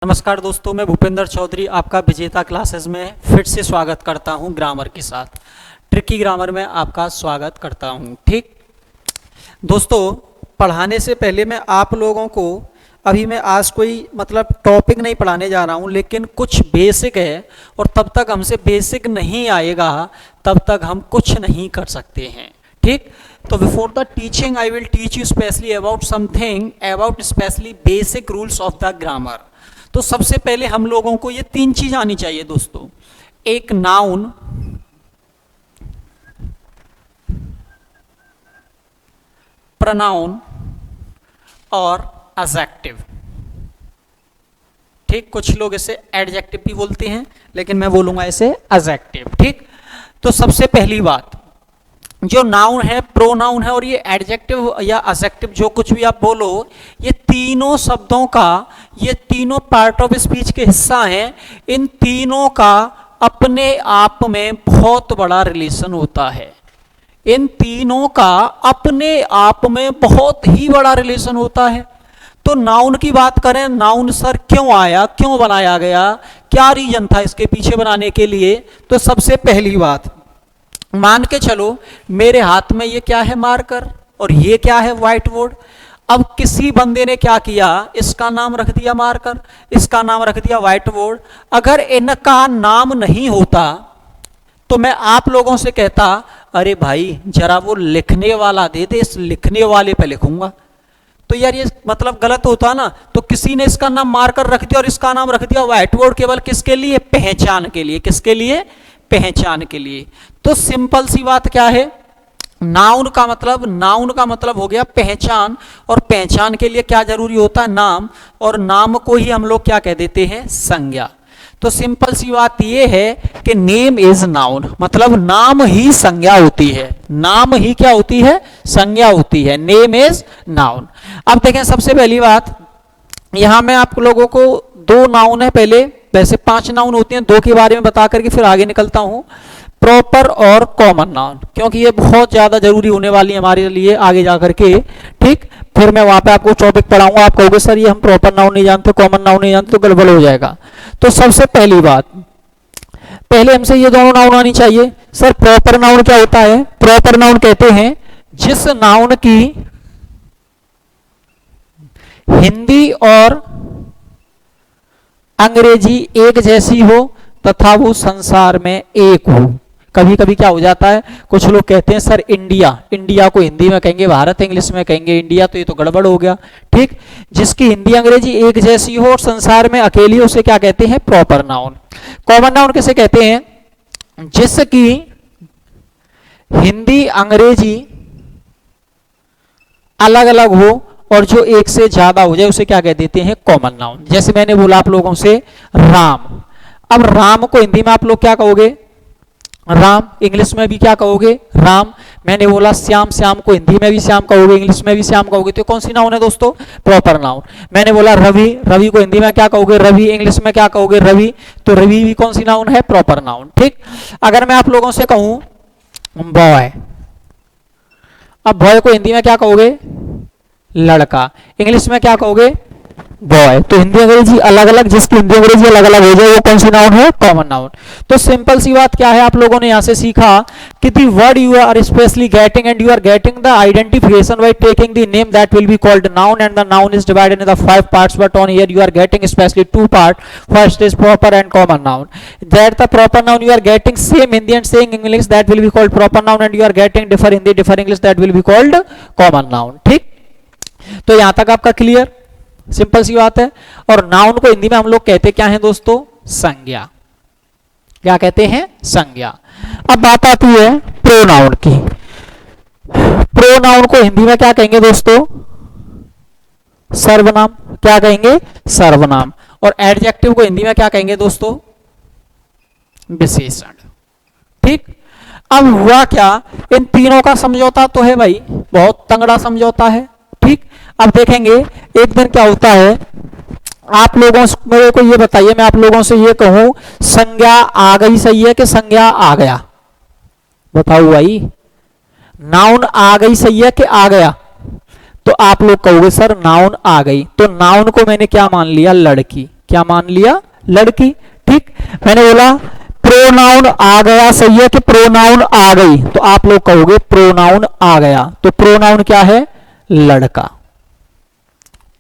नमस्कार दोस्तों, मैं भूपेंद्र चौधरी आपका विजेता क्लासेस में फिर से स्वागत करता हूं। ग्रामर के साथ ट्रिकी ग्रामर में आपका स्वागत करता हूं। ठीक दोस्तों, पढ़ाने से पहले मैं आप लोगों को अभी मैं आज कोई टॉपिक नहीं पढ़ाने जा रहा हूं, लेकिन कुछ बेसिक है और तब तक हमसे बेसिक नहीं आएगा तब तक हम कुछ नहीं कर सकते हैं। ठीक, तो before the teaching I will teach you specially about something about specially basic rules of the grammar. तो सबसे पहले हम लोगों को ये तीन चीज आनी चाहिए दोस्तों। एक नाउन, प्रोनाउन और एडजेक्टिव। ठीक, कुछ लोग इसे एडजेक्टिव भी बोलते हैं लेकिन मैं बोलूंगा इसे एडजेक्टिव। ठीक, तो सबसे पहली बात, जो नाउन है, प्रोनाउन है और ये एडजेक्टिव या एडजेक्टिव जो कुछ भी आप बोलो, ये तीनों शब्दों का, ये तीनों पार्ट ऑफ स्पीच के हिस्सा हैं। इन तीनों का अपने आप में बहुत बड़ा रिलेशन होता है। इन तीनों का अपने आप में बहुत ही बड़ा रिलेशन होता है। तो नाउन की बात करें, नाउन सर क्यों आया, क्यों बनाया गया, क्या रीजन था इसके पीछे बनाने के लिए? तो सबसे पहली बात, मान के चलो मेरे हाथ में ये क्या है, मार्कर, और ये क्या है, व्हाइट बोर्ड। अब किसी बंदे ने क्या किया, इसका नाम रख दिया मार्कर, इसका नाम रख दिया व्हाइट बोर्ड। अगर इनका नाम नहीं होता तो मैं आप लोगों से कहता, अरे भाई जरा वो लिखने वाला दे दे, इस लिखने वाले पे लिखूंगा। तो यार ये गलत होता ना। तो किसी ने इसका नाम मार्कर रख दिया और इसका नाम रख दिया व्हाइट बोर्ड, केवल किसके लिए? पहचान के लिए। किसके लिए? पहचान के लिए। तो सिंपल सी बात क्या है, नाउन का मतलब हो गया पहचान, और पहचान के लिए क्या जरूरी होता है? नाम, और नाम को ही हम लोग क्या कह देते हैं? संज्ञा। तो सिंपल सी बात यह है कि नेम इज नाउन, मतलब नाम ही संज्ञा होती है। नाम ही क्या होती है? संज्ञा होती है। Name is noun. अब देखें, सबसे पहली बात, यहां मैं आप लोगों को दो नाउन है, पहले वैसे 5 नाउन होती हैं, 2 के बारे में बता करके फिर आगे निकलता हूं। प्रॉपर और कॉमन नाउन, क्योंकि ये बहुत ज्यादा जरूरी होने वाली है हमारे लिए आगे जाकर के। ठीक, फिर मैं वहां पे आपको टॉपिक पढ़ाऊंगा, आप कहोगे सर ये हम प्रॉपर नाउन नहीं जानते, कॉमन नाउन नहीं जानते, तो गड़बड़ हो जाएगा। तो सबसे पहली बात, पहले हमसे ये दोनों नाउन आनी चाहिए। सर प्रॉपर नाउन क्या होता है? प्रॉपर नाउन कहते हैं जिस नाउन की हिंदी और अंग्रेजी एक जैसी हो तथा वो संसार में एक हो। कभी कभी क्या हो जाता है, कुछ लोग कहते हैं सर इंडिया को हिंदी में कहेंगे, भारत इंग्लिश में कहेंगे इंडिया, तो ये तो गड़बड़ हो गया। ठीक, जिसकी हिंदी अंग्रेजी एक जैसी हो और संसार में अकेली हो, उसे क्या कहते हैं? Proper noun. कॉमन नाउन किसे कहते हैं? जिसकी हिंदी अंग्रेजी अलग अलग हो और जो एक से ज्यादा हो जाए, उसे क्या कह देते हैं? Common noun. जैसे मैंने बोला आप लोगों से राम, अब राम को हिंदी में आप लोग क्या कहोगे? राम। इंग्लिश में भी क्या कहोगे? राम। मैंने बोला श्याम, श्याम को हिंदी में भी श्याम कहोगे, इंग्लिश में भी श्याम कहोगे, तो कौन सी नाउन है दोस्तों? Proper noun. मैंने बोला रवि, रवि को हिंदी में क्या कहोगे? रवि। इंग्लिश में क्या कहोगे? रवि, तो रवि भी कौन सी नाउन है? Proper noun. ठीक, अगर मैं आप लोगों से कहूं बॉय, अब बॉय को हिंदी में क्या कहोगे? लड़का। इंग्लिश में क्या कहोगे? बॉय। तो हिंदी अंग्रेजी अलग अलग, जिसकी हिंदी अंग्रेजी अलग अलग हो जाए वो कौन सी नाउन है? Common noun. तो सिंपल सी बात क्या है, आप लोगों ने यहां से सीखा कि the word you are specially getting and you are getting the identification by taking the name that will be called noun and the noun is divided in the 5 parts, but on here you are getting specially 2 part. First is proper and common noun. That the proper noun you are getting same Hindi and saying English, that will be called proper noun, and you are getting differ Hindi differ English, that will be called common noun. ठीक, तो यहां तक आपका clear? Simple सी बात है। और noun को हिंदी में हम लोग कहते क्या है दोस्तों? संज्ञा। क्या कहते हैं? संज्ञा। अब बात आती है प्रोनाउन की। प्रोनाउन को हिंदी में क्या कहेंगे दोस्तों? सर्वनाम। क्या कहेंगे? सर्वनाम। और एडजेक्टिव को हिंदी में क्या कहेंगे दोस्तों? विशेषण। ठीक, अब हुआ क्या, इन तीनों का समझौता तो है भाई, बहुत तंगड़ा समझौता है। ठीक, अब देखेंगे एक दिन क्या होता है, आप लोगों से मेरे को ये बताइए, मैं आप लोगों से ये कहूं संज्ञा आ गई सही है कि संज्ञा आ गया? बताओ भाई, नाउन आ गई सही है कि आ गया? तो आप लोग कहोगे सर नाउन आ गई, तो नाउन को मैंने क्या मान लिया? लड़की। क्या मान लिया, लड़की। ठीक, मैंने बोला प्रोनाउन आ गया, सही है कि प्रोनाउन आ गई, तो आप लोग कहोगे प्रोनाउन आ गया, तो प्रोनाउन क्या है, लड़का।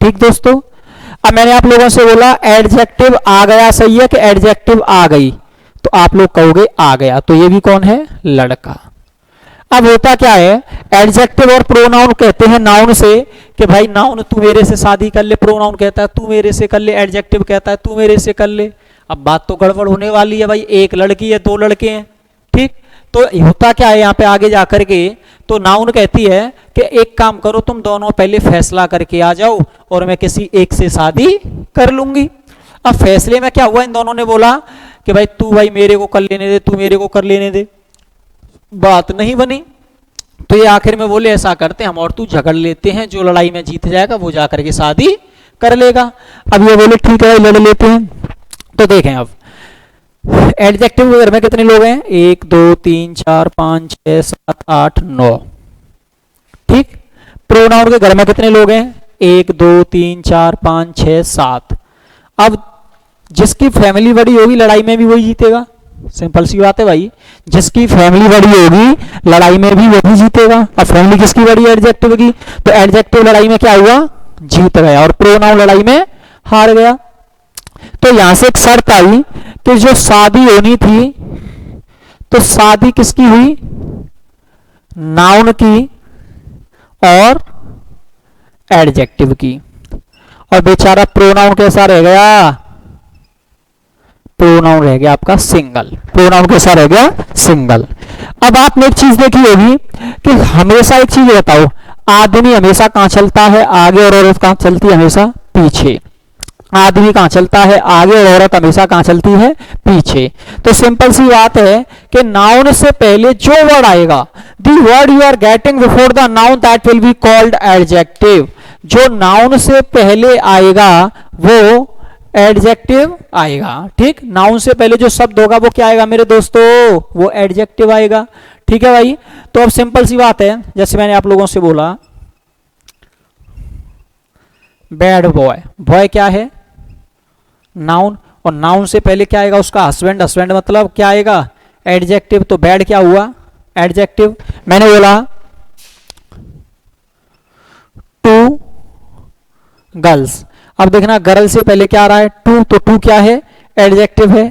ठीक दोस्तों, अब मैंने आप लोगों से बोला एडजेक्टिव आ गया, सही है कि एडजेक्टिव आ गई, तो आप लोग कहोगे आ गया, तो ये भी कौन है, लड़का। अब होता क्या है, एडजेक्टिव और प्रोनाउन कहते हैं नाउन से कि भाई नाउन तू मेरे से शादी कर ले, प्रोनाउन कहता है तू मेरे से कर ले, एडजेक्टिव कहता है तू मेरे से कर ले। अब बात तो गड़बड़ होने वाली है भाई, एक लड़की है दो लड़के हैं। ठीक, तो होता क्या है यहाँ पे आगे जाकर के, तो नाउन कहती है कि एक काम करो तुम दोनों पहले फैसला करके आ जाओ और मैं किसी एक से शादी कर लूंगी। अब फैसले में क्या हुआ, इन दोनों ने बोला कि भाई तू भाई मेरे को कर लेने दे, तू मेरे को कर लेने दे, बात नहीं बनी, तो ये आखिर में बोले ऐसा करते हम और तू झगड़ लेते हैं, जो लड़ाई में जीत जाएगा वो जाकर के शादी कर लेगा। अब ये बोले ठीक है लड़ लेते हैं। तो देखें अब एडजेक्टिव के घर में कितने लोग हैं, 1 2 3 4 5 6 7 8 9। ठीक, प्रोनाउन के घर में कितने लोग हैं, 1 2 3 4 5 6 7। अब जिसकी फैमिली बड़ी होगी लड़ाई में भी वही जीतेगा, सिंपल सी बात है भाई, जिसकी फैमिली बड़ी होगी लड़ाई में भी वही जीतेगा। अब फैमिली किसकी बड़ी है, एडजेक्टिव की, तो एडजेक्टिव लड़ाई में क्या हुआ, जीत गया, और प्रोनाउन लड़ाई में हार गया। तो यहां से एक शर्त आई कि जो शादी होनी थी, तो शादी किसकी हुई, नाउन की और एडजेक्टिव की, और बेचारा प्रोनाउन कैसा रह गया, प्रोनाउन रह गया आपका सिंगल, प्रोनाउन कैसा रह गया, सिंगल। अब आपने एक चीज देखी होगी कि हमेशा एक चीज बताओ, आदमी हमेशा कहां चलता है, आगे, और औरत कहां चलती है, हमेशा पीछे। आदमी कहां चलता है आगे और औरत हमेशा कहां चलती है, पीछे। तो सिंपल सी बात है कि नाउन से पहले जो वर्ड आएगा, the word you are getting before the noun that will be called adjective. जो नाउन से पहले आएगा वो एडजेक्टिव आएगा। ठीक, नाउन से पहले जो शब्द होगा वो क्या आएगा मेरे दोस्तों, वो एडजेक्टिव आएगा। ठीक है भाई, तो अब सिंपल सी बात है, जैसे मैंने आप लोगों से बोला बैड बॉय, बॉय क्या है, नाउन, और नाउन से पहले क्या आएगा उसका हस्बैंड, हस्बैंड मतलब क्या आएगा, एडजेक्टिव, तो बैड क्या हुआ, एडजेक्टिव। मैंने बोला 2 गर्ल्स, अब देखना गर्ल से पहले क्या आ रहा है, 2, तो 2 क्या है, एडजेक्टिव है।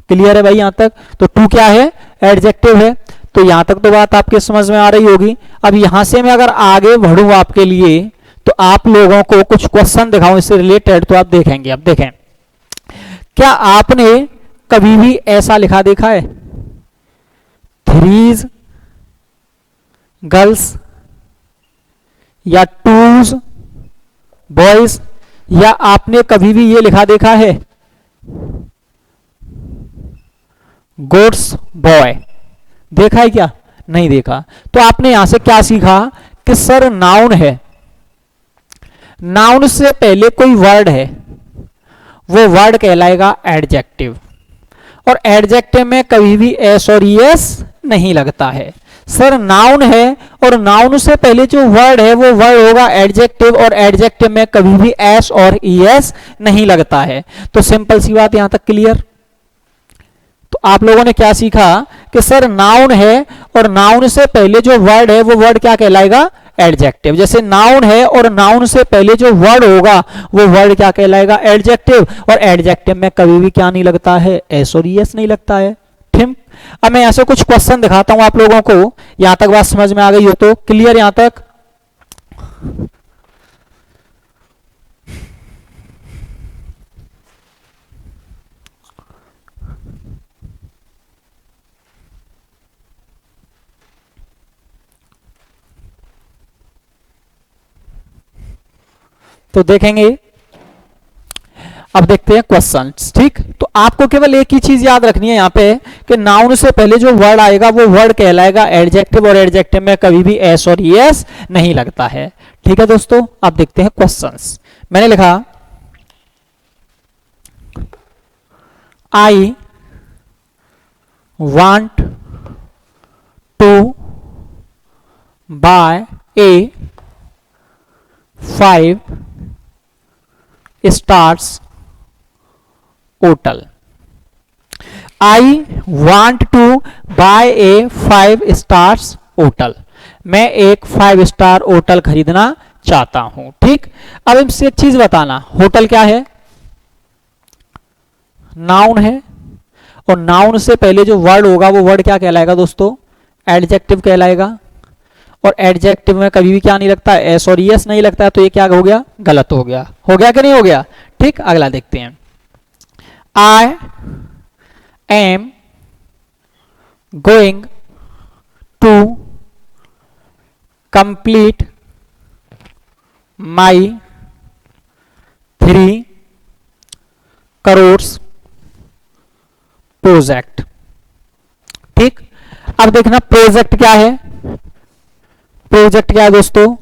क्लियर है भाई यहां तक, तो 2 क्या है, एडजेक्टिव है। तो यहां तक तो बात आपके समझ में आ रही होगी। अब यहां से मैं अगर आगे बढ़ूं आपके लिए, तो आप लोगों को कुछ क्वेश्चन दिखाऊं इससे रिलेटेड, तो आप देखेंगे। अब देखें, क्या आपने कभी भी ऐसा लिखा देखा है, 3 गर्ल्स या 2 बॉयज, या आपने कभी भी ये लिखा देखा है गोड्स बॉय, देखा है क्या, नहीं देखा। तो आपने यहां से क्या सीखा कि सर नाउन है, नाउन से पहले कोई वर्ड है, वो वर्ड कहलाएगा एडजेक्टिव, और एडजेक्टिव में कभी भी एस और ईएस नहीं लगता है। सर नाउन है और नाउन से पहले जो वर्ड है वो वर्ड होगा एडजेक्टिव, और एडजेक्टिव में कभी भी एस और ईएस नहीं लगता है। तो सिंपल सी बात यहां तक क्लियर। तो आप लोगों ने क्या सीखा कि सर नाउन है और नाउन से पहले जो वर्ड है वो वर्ड क्या कहलाएगा, एडजेक्टिव। जैसे नाउन है और नाउन से पहले जो वर्ड होगा वो वर्ड क्या कहलाएगा, एडजेक्टिव, और एडजेक्टिव में कभी भी क्या नहीं लगता है, एस और ईएस नहीं लगता है। ठीक, अब मैं ऐसे कुछ क्वेश्चन दिखाता हूं आप लोगों को, यहां तक बात समझ में आ गई हो तो क्लियर यहां तक। तो देखेंगे, अब देखते हैं क्वेश्चंस। ठीक, तो आपको केवल एक ही चीज याद रखनी है यहाँ पे कि नाउन से पहले जो वर्ड आएगा वो वर्ड कहलाएगा एडजेक्टिव, और एडजेक्टिव में कभी भी एस और ईएस नहीं लगता है। ठीक है दोस्तों, अब देखते हैं क्वेश्चंस। मैंने लिखा I want to buy a 5 stars hotel. I want to buy a 5 stars hotel, मैं एक 5 स्टार होटल खरीदना चाहता हूं। ठीक, अब इनसे एक चीज बताना, होटल क्या है? नाउन है, और नाउन से पहले जो वर्ड होगा वो वर्ड क्या कहलाएगा दोस्तों? एडजेक्टिव कहलाएगा। और एडजेक्टिव में कभी भी क्या नहीं लगता? एस और यस नहीं लगता है, तो ये क्या हो गया? गलत हो गया। हो गया कि नहीं हो गया? ठीक, अगला देखते हैं। I am going to complete my 3 crore project. ठीक, अब देखना प्रोजेक्ट क्या है? प्रोजेक्ट क्या है दोस्तों?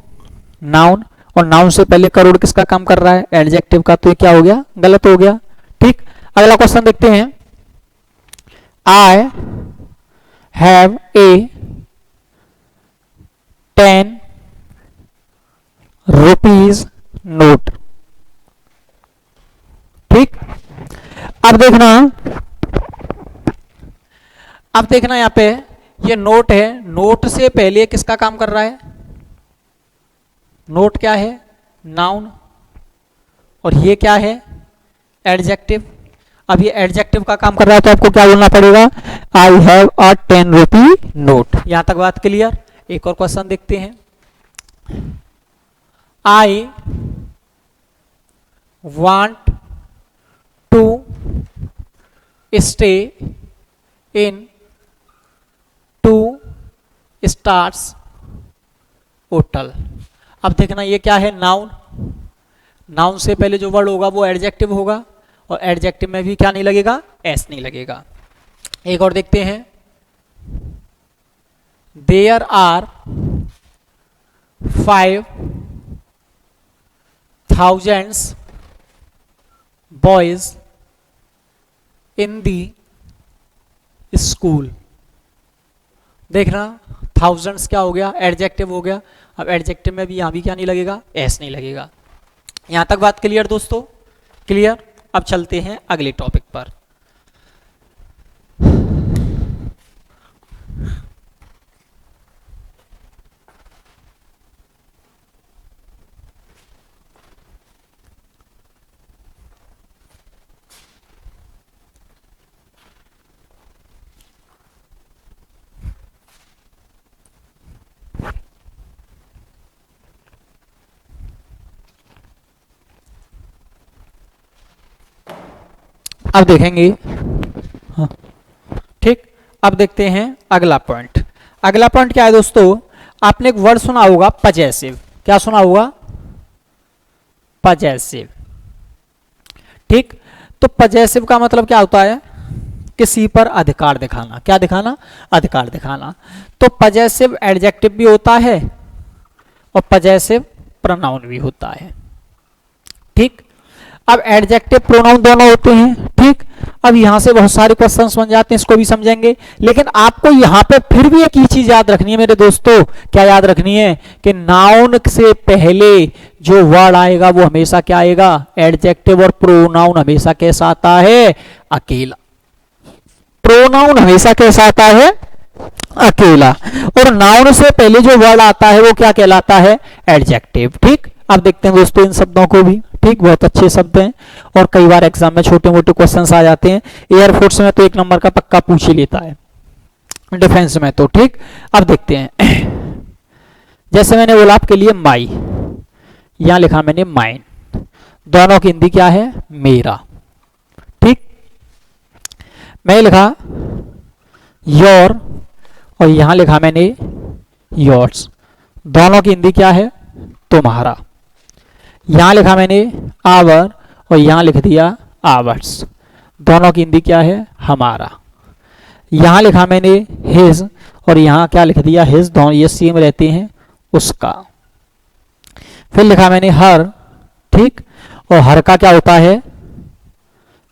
नाउन, और नाउन से पहले करोड़ किसका काम कर रहा है? एडजेक्टिव का, तो ये क्या हो गया? गलत हो गया। ठीक, अगला क्वेश्चन देखते हैं। I have a 10 rupees note. ठीक, अब देखना यहां पे ये नोट है, नोट से पहले किसका काम कर रहा है? नोट क्या है? नाउन, और ये क्या है? एडजेक्टिव। अब ये एडजेक्टिव का काम कर रहा है, तो आपको क्या बोलना पड़ेगा? I have a 10 rupee note. यहां तक बात क्लियर? एक और क्वेश्चन देखते हैं। I want to stay in 2 stars hotel. अब देखना ये क्या है? नाउन। नाउन से पहले जो वर्ड होगा वो एडजेक्टिव होगा, और एडजेक्टिव में भी क्या नहीं लगेगा? एस नहीं लगेगा। एक और देखते हैं। There are 5,000 boys in the school. देखना थाउजेंड्स क्या हो गया? एडजेक्टिव हो गया। अब एडजेक्टिव में भी यहां भी क्या नहीं लगेगा? एस नहीं लगेगा। यहां तक बात क्लियर दोस्तों? क्लियर। अब चलते हैं अगले टॉपिक पर। अब देखेंगे, हाँ ठीक, अब देखते हैं अगला पॉइंट। अगला पॉइंट क्या है दोस्तों? आपने एक वर्ड सुना होगा पजेसिव। क्या सुना होगा? पजेसिव। ठीक, तो पजेसिव का मतलब क्या होता है? किसी पर अधिकार दिखाना। क्या दिखाना? अधिकार दिखाना। तो पजेसिव एडजेक्टिव भी होता है और पजेसिव प्रोनाउन भी होता है। ठीक, अब एडजेक्टिव प्रोनाउन दोनों होते हैं। ठीक, अब यहां से बहुत सारे क्वेश्चंस बन जाते हैं, इसको भी समझेंगे। लेकिन आपको यहां पे फिर भी एक ही चीज याद रखनी है मेरे दोस्तों। क्या याद रखनी है? कि नाउन से पहले जो वर्ड आएगा वो हमेशा क्या आएगा? एडजेक्टिव। और प्रोनाउन हमेशा कैसा आता है? अकेला। प्रोनाउन हमेशा कैसा आता है? अकेला। और नाउन से पहले जो वर्ड आता है वो क्या कहलाता है? एडजेक्टिव। ठीक, अब देखते हैं दोस्तों इन शब्दों को भी। ठीक, बहुत अच्छे शब्द हैं और कई बार एग्जाम में छोटे मोटे क्वेश्चंस आ जाते हैं। एयरफोर्स में तो 1 नंबर का पक्का पूछ ही लेता है, डिफेंस में तो। ठीक, अब देखते हैं। जैसे मैंने बोला आपके लिए माई, यहां लिखा मैंने माइन। दोनों की हिंदी क्या है? मेरा। ठीक, मैं लिखा योर और यहां लिखा मैंने योर्स। दोनों की हिंदी क्या है? तुम्हारा। यहां लिखा मैंने आवर और यहां लिख दिया आवर्स। दोनों की हिंदी क्या है? हमारा। यहां लिखा मैंने हिज और यहां क्या लिख दिया? हिज। दोनों ये सेम रहते हैं, उसका। फिर लिखा मैंने हर। ठीक, और हर का क्या होता है?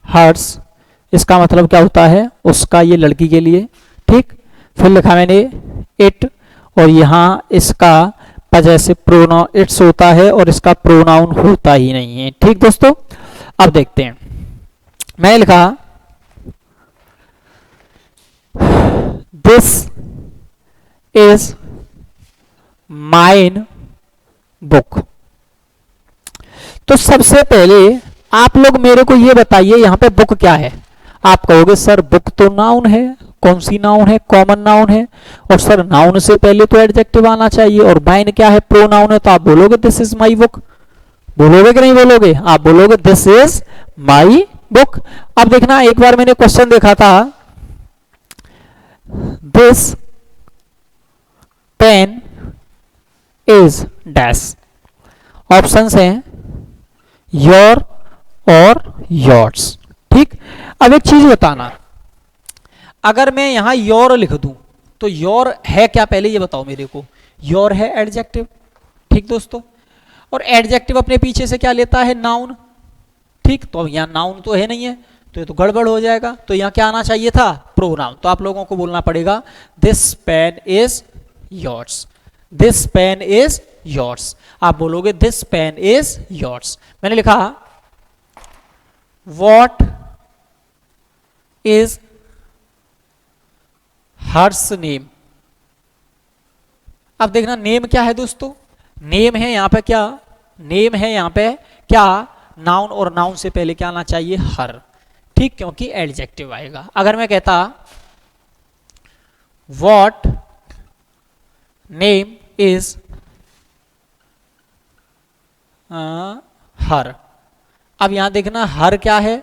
हर्स। इसका मतलब क्या होता है? उसका, ये लड़की के लिए। ठीक, फिर लिखा मैंने इट और यहां इसका पजेसिव प्रोनाउन इट्स होता है और इसका प्रोनाउन होता ही नहीं है। ठीक दोस्तों, अब देखते हैं। मैं लिखा दिस इज माइन बुक। तो सबसे पहले आप लोग मेरे को ये बताइए यहां पे बुक क्या है। आप कहोगे सर बुक तो नाउन है। कौन सी नाउन है? कॉमन नाउन है। और सर नाउन से पहले तो एडजेक्टिव आना चाहिए, और माइन क्या है? प्रोनाउन है। तो आप बोलोगे दिस इज माई बुक। बोलोगे कि नहीं बोलोगे? आप बोलोगे दिस इज माई बुक। अब देखना, एक बार मैंने क्वेश्चन देखा था, this pen is dash. Options हैं योर और योर्स। ठीक। अब एक चीज बताना, अगर मैं यहां योर लिख दूं तो योर है क्या? पहले ये बताओ मेरे को। योर है एडजेक्टिव। ठीक दोस्तों, और एडजेक्टिव अपने पीछे से क्या लेता है? नाउन। ठीक, तो यहां नाउन तो है नहीं है, तो ये तो गड़बड़ हो जाएगा। तो यहां क्या आना चाहिए था? प्रोनाउन। तो आप लोगों को बोलना पड़ेगा this pen is yours. This pen is yours. आप बोलोगे दिस पेन इज योर्स। मैंने लिखा व्हाट इज हर्स नेम। अब देखना नेम क्या है दोस्तों? नेम है यहां पे क्या? नेम है यहां पे क्या? नाउन, और नाउन से पहले क्या आना चाहिए? हर। ठीक, क्योंकि एडजेक्टिव आएगा। अगर मैं कहता व्हाट नेम इज हर। अब यहां देखना हर क्या है?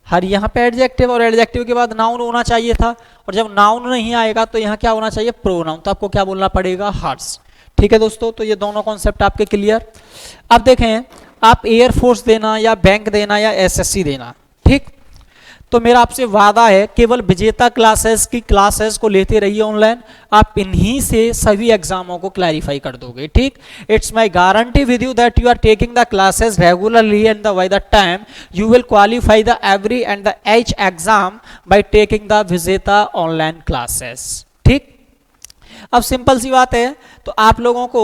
हर यहां पे एडजेक्टिव, और एडजेक्टिव के बाद नाउन होना चाहिए था, और जब नाउन नहीं आएगा तो यहां क्या होना चाहिए? प्रोनाउन। तो आपको क्या बोलना पड़ेगा? हर्स। ठीक है दोस्तों, तो ये दोनों कॉन्सेप्ट आपके क्लियर। अब देखें, आप एयरफोर्स देना या बैंक देना या एसएससी देना, ठीक, तो मेरा आपसे वादा है केवल विजेता क्लासेस की क्लासेस को लेते रहिए ऑनलाइन। आप इन्हीं से सभी एग्जामों को क्लैरिफाई कर दोगे। ठीक, it's my guarantee with you that you are taking the classes regularly and by the time you will qualify the every and the H exam by taking the Vijeta online classes. ठीक, अब simple सी बात है, तो आप लोगों को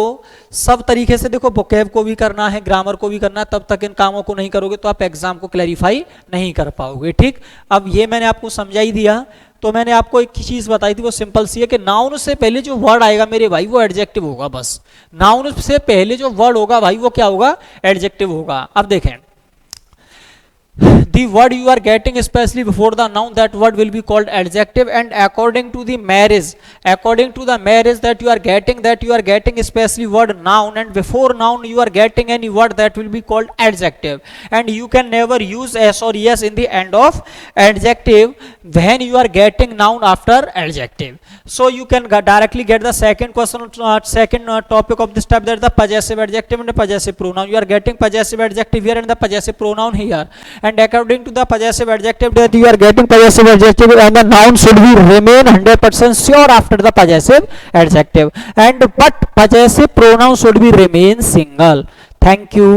सब तरीके से देखो, वोकैब को भी करना है, ग्रामर को भी करना है, तब तक इन कामों को नहीं करोगे तो आप एग्जाम को क्लैरिफाई नहीं कर पाओगे। ठीक, अब ये मैंने आपको समझा ही दिया। तो मैंने आपको एक चीज बताई थी, वो सिंपल सी है कि नाउन से पहले जो वर्ड आएगा मेरे भाई वो एडजेक्टिव होगा। बस नाउन से पहले जो वर्ड होगा भाई वो क्या होगा? एडजेक्टिव होगा। अब देखें, the word you are getting especially before the noun, that word will be called adjective, and according to the marriage that you are getting especially word noun, and before noun you are getting any word that will be called adjective, and you can never use s or yes in the end of adjective when you are getting noun after adjective. So you can directly get the second question, second topic of this type, that the possessive adjective and the possessive pronoun. You are getting possessive adjective here and the possessive pronoun here, and according to the possessive adjective that you are getting possessive adjective, and the noun should be remain 100% sure after the possessive adjective, and but possessive pronoun should be remain single. Thank you.